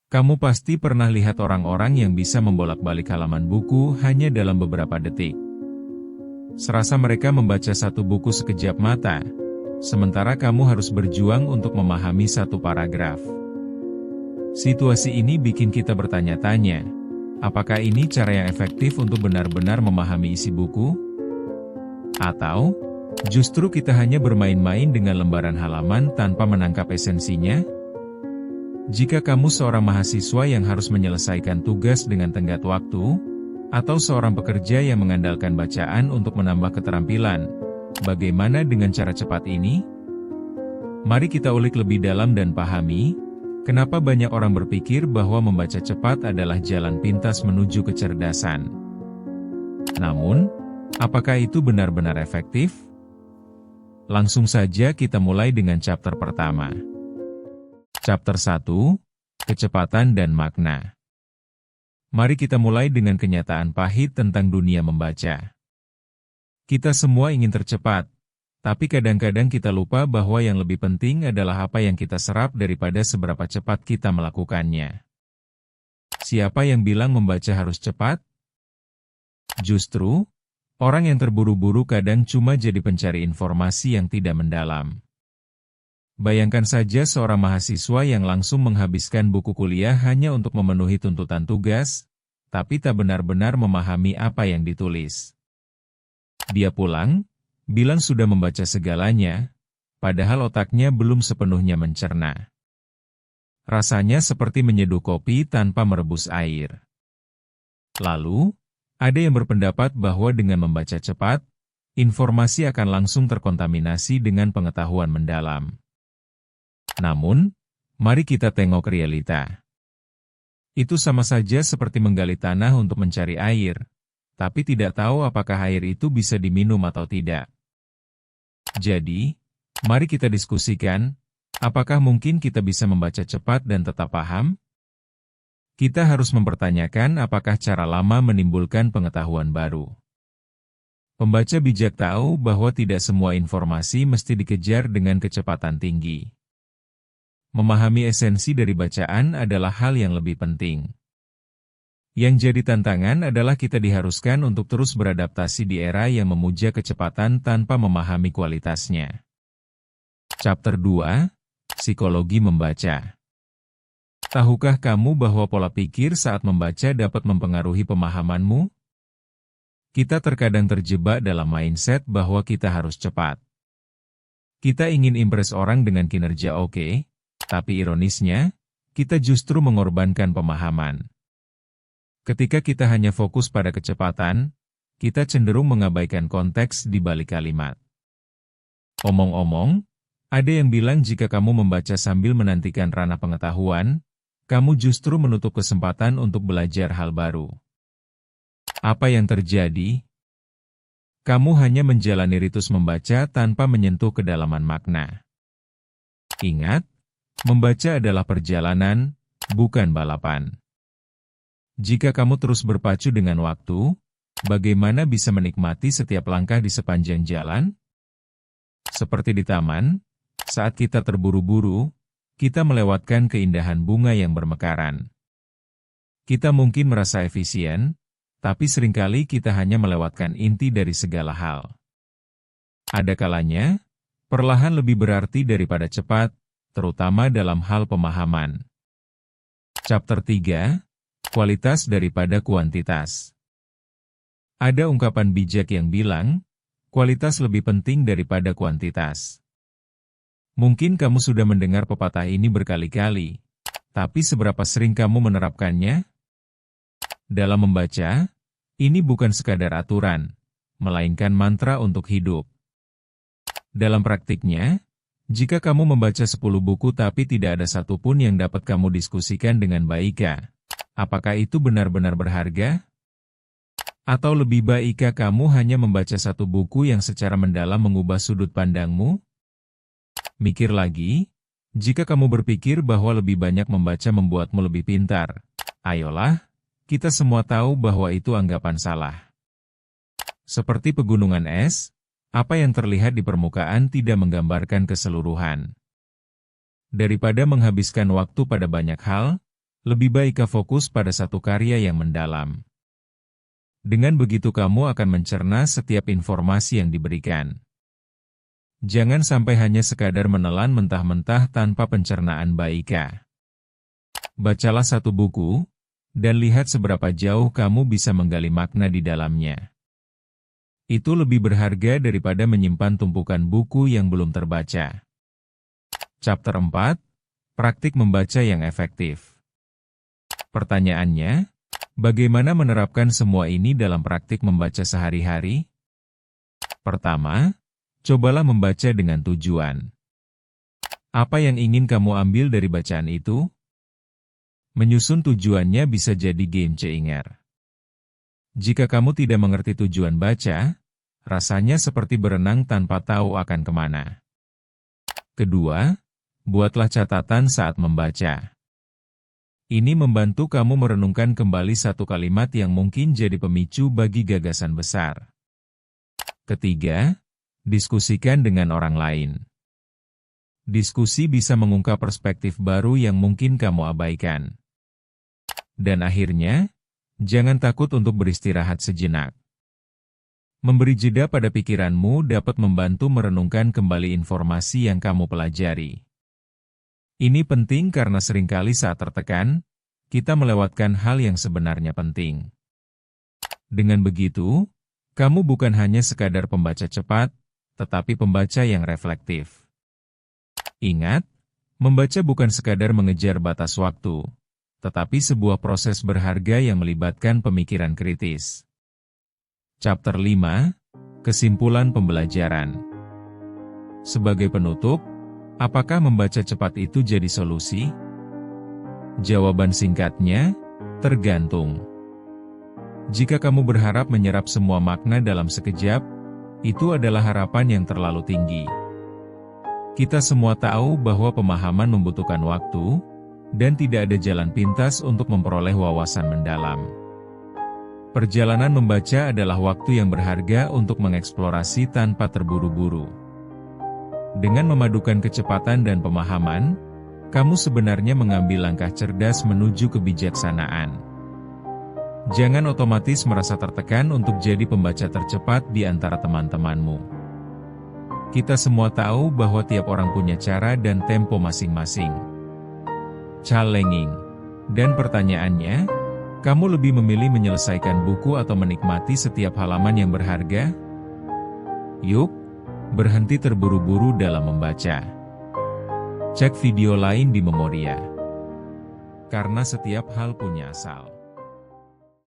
Kamu pasti pernah lihat orang-orang yang bisa membolak-balik halaman buku hanya dalam beberapa detik. Serasa mereka membaca satu buku sekejap mata, sementara kamu harus berjuang untuk memahami satu paragraf. Situasi ini bikin kita bertanya-tanya, apakah ini cara yang efektif untuk benar-benar memahami isi buku? Atau, justru kita hanya bermain-main dengan lembaran halaman tanpa menangkap esensinya? Jika kamu seorang mahasiswa yang harus menyelesaikan tugas dengan tenggat waktu, atau seorang pekerja yang mengandalkan bacaan untuk menambah keterampilan, bagaimana dengan cara cepat ini? Mari kita ulik lebih dalam dan pahami, kenapa banyak orang berpikir bahwa membaca cepat adalah jalan pintas menuju kecerdasan. Namun, apakah itu benar-benar efektif? Langsung saja kita mulai dengan chapter pertama. Chapter 1, Kecepatan dan Makna. Mari kita mulai dengan kenyataan pahit tentang dunia membaca. Kita semua ingin tercepat, tapi kadang-kadang kita lupa bahwa yang lebih penting adalah apa yang kita serap daripada seberapa cepat kita melakukannya. Siapa yang bilang membaca harus cepat? Justru, orang yang terburu-buru kadang cuma jadi pencari informasi yang tidak mendalam. Bayangkan saja seorang mahasiswa yang langsung menghabiskan buku kuliah hanya untuk memenuhi tuntutan tugas, tapi tak benar-benar memahami apa yang ditulis. Dia pulang, bilang sudah membaca segalanya, padahal otaknya belum sepenuhnya mencerna. Rasanya seperti menyeduh kopi tanpa merebus air. Lalu, ada yang berpendapat bahwa dengan membaca cepat, informasi akan langsung terkontaminasi dengan pengetahuan mendalam. Namun, mari kita tengok realita. Itu sama saja seperti menggali tanah untuk mencari air, tapi tidak tahu apakah air itu bisa diminum atau tidak. Jadi, mari kita diskusikan, apakah mungkin kita bisa membaca cepat dan tetap paham? Kita harus mempertanyakan apakah cara lama menimbulkan pengetahuan baru. Pembaca bijak tahu bahwa tidak semua informasi mesti dikejar dengan kecepatan tinggi. Memahami esensi dari bacaan adalah hal yang lebih penting. Yang jadi tantangan adalah kita diharuskan untuk terus beradaptasi di era yang memuja kecepatan tanpa memahami kualitasnya. Chapter 2, Psikologi Membaca. Tahukah kamu bahwa pola pikir saat membaca dapat mempengaruhi pemahamanmu? Kita terkadang terjebak dalam mindset bahwa kita harus cepat. Kita ingin impress orang dengan kinerja oke, tapi ironisnya, kita justru mengorbankan pemahaman. Ketika kita hanya fokus pada kecepatan, kita cenderung mengabaikan konteks di balik kalimat. Omong-omong, ada yang bilang jika kamu membaca sambil menantikan ranah pengetahuan, kamu justru menutup kesempatan untuk belajar hal baru. Apa yang terjadi? Kamu hanya menjalani ritus membaca tanpa menyentuh kedalaman makna. Ingat, membaca adalah perjalanan, bukan balapan. Jika kamu terus berpacu dengan waktu, bagaimana bisa menikmati setiap langkah di sepanjang jalan? Seperti di taman, saat kita terburu-buru, kita melewatkan keindahan bunga yang bermekaran. Kita mungkin merasa efisien, tapi seringkali kita hanya melewatkan inti dari segala hal. Ada kalanya, perlahan lebih berarti daripada cepat, terutama dalam hal pemahaman. Chapter 3, Kualitas daripada kuantitas. Ada ungkapan bijak yang bilang, kualitas lebih penting daripada kuantitas. Mungkin kamu sudah mendengar pepatah ini berkali-kali, tapi seberapa sering kamu menerapkannya? Dalam membaca, ini bukan sekadar aturan, melainkan mantra untuk hidup. Dalam praktiknya, jika kamu membaca 10 buku tapi tidak ada satupun yang dapat kamu diskusikan dengan baik, apakah itu benar-benar berharga? Atau lebih baik kamu hanya membaca satu buku yang secara mendalam mengubah sudut pandangmu? Mikir lagi, jika kamu berpikir bahwa lebih banyak membaca membuatmu lebih pintar, ayolah, kita semua tahu bahwa itu anggapan salah. Seperti pegunungan es, apa yang terlihat di permukaan tidak menggambarkan keseluruhan. Daripada menghabiskan waktu pada banyak hal, Lebih baik kau fokus pada satu karya yang mendalam. Dengan begitu kamu akan mencerna setiap informasi yang diberikan. Jangan sampai hanya sekadar menelan mentah-mentah tanpa pencernaan baik. Bacalah satu buku, dan lihat seberapa jauh kamu bisa menggali makna di dalamnya. Itu lebih berharga daripada menyimpan tumpukan buku yang belum terbaca. Chapter 4, Praktik Membaca yang Efektif. Pertanyaannya, bagaimana menerapkan semua ini dalam praktik membaca sehari-hari? Pertama, cobalah membaca dengan tujuan. Apa yang ingin kamu ambil dari bacaan itu? Menyusun tujuannya bisa jadi game changer. Jika kamu tidak mengerti tujuan baca, rasanya seperti berenang tanpa tahu akan kemana. Kedua, buatlah catatan saat membaca. Ini membantu kamu merenungkan kembali satu kalimat yang mungkin jadi pemicu bagi gagasan besar. Ketiga, diskusikan dengan orang lain. Diskusi bisa mengungkap perspektif baru yang mungkin kamu abaikan. Dan akhirnya, jangan takut untuk beristirahat sejenak. Memberi jeda pada pikiranmu dapat membantu merenungkan kembali informasi yang kamu pelajari. Ini penting karena seringkali saat tertekan, kita melewatkan hal yang sebenarnya penting. Dengan begitu, kamu bukan hanya sekadar pembaca cepat, tetapi pembaca yang reflektif. Ingat, membaca bukan sekadar mengejar batas waktu, tetapi sebuah proses berharga yang melibatkan pemikiran kritis. Chapter 5, Kesimpulan Pembelajaran. Sebagai penutup, apakah membaca cepat itu jadi solusi? Jawaban singkatnya, tergantung. Jika kamu berharap menyerap semua makna dalam sekejap, itu adalah harapan yang terlalu tinggi. Kita semua tahu bahwa pemahaman membutuhkan waktu, dan tidak ada jalan pintas untuk memperoleh wawasan mendalam. Perjalanan membaca adalah waktu yang berharga untuk mengeksplorasi tanpa terburu-buru. Dengan memadukan kecepatan dan pemahaman, kamu sebenarnya mengambil langkah cerdas menuju kebijaksanaan. Jangan otomatis merasa tertekan untuk jadi pembaca tercepat di antara teman-temanmu. Kita semua tahu bahwa tiap orang punya cara dan tempo masing-masing. Challenging. Dan pertanyaannya, kamu lebih memilih menyelesaikan buku atau menikmati setiap halaman yang berharga? Yuk, berhenti terburu-buru dalam membaca. Cek video lain di Memoria. Karena setiap hal punya asal.